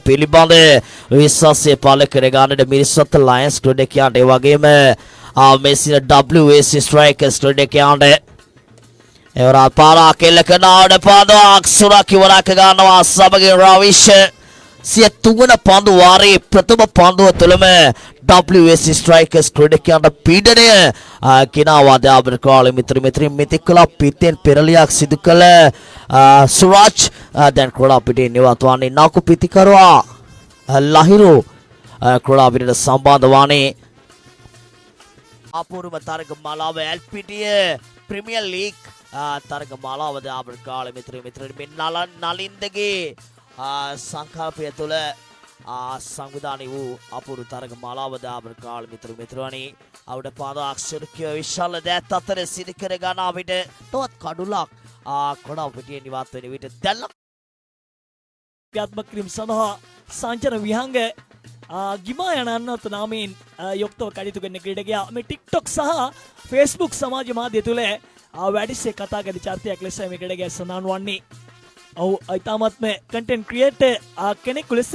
පිළිබඳ විශ්වාසය පළ කර ගන්නට මිරිසත් ලයන්ස් ක්‍රීඩකයන්ට ඒ වගේම මෙසින WAC ස්ට්‍රයිකර්ස් ක්‍රීඩකයන්ට එවරා පාරා කෙල්ල කරනවට පාදයක් සුරක් ඉවරක් ගන්නවා සමගින් රවිෂ් සිය තුන්වන පන්දු වාරයේ ප්‍රථම පන්දුව තුළම WAC ස්ට්‍රයිකර්ස් ක්‍රීඩකයන්ට පීඩනය ගෙනාවා දාබර කාලේ මිත්‍ර මෙතිකලා පිටෙන් පෙරලියක් සිදු කළ සුරාජ් දැන් ක්‍රීඩා පිටේ නිවත් වන්නේ නාකු පිටිකරුවා ලහිරු ක්‍රීඩා පිටට සම්බන්ධ වන්නේ අපූර්ව තරග මාලාව එල්පීටිය ප්‍රීමියර් ලීග් තරග මාලාව දාබර කාලේ මිත්‍ර මේ නලින්දගේ සංකල්පය තුළ සංවිධානය වූ අපූර්ව තරග මාලාව දාබර කාලේ මිත්‍රවනි අවුඩ පාද අක්ෂරකය විශාල දෑත් අතර සිදු කර ගන්නා විට තවත් කඩුලක් කොඩා පිටියේ නිවත් වෙන විට දැල්ලක් ක්‍රියාත්මක කිරීම සඳහා සංචන විහංග ගිමා යන අන්නත් නාමයෙන් යුක්තව කටයුතු කරන ක්‍රීඩකයා මේ TikTok සහ Facebook සමාජ මාධ්‍ය තුළ වැඩිසේ කතා කරන චරිතයක් ලෙස මේ ක්‍රීඩකයා සඳහන් වන්නේ. ඔව් ඊටමත්ම කන්ටෙන්ට් ක්‍රියේටර් කෙනෙකු ලෙස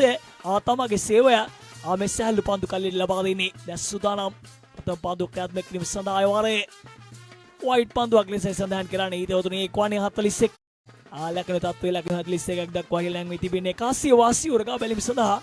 තමගේ සේවය මේ සෑහළු පන්දු කල්ලි ලබා දෙන්නේ. දැන් සූදානම් ප්‍රථම පන්දු ක්‍රියාත්මක කිරීම සඳහා ආයවාරේ වයිට් පන්දුවක් ලෙස සඳහන් කරන්නේ ඊතවතුනේ 41 ලැකන තත්ත්වයේ ලැකන 41ක් දක්වා හෙළන් වී තිබෙන්නේ 180 උරගා බැලීම සඳහා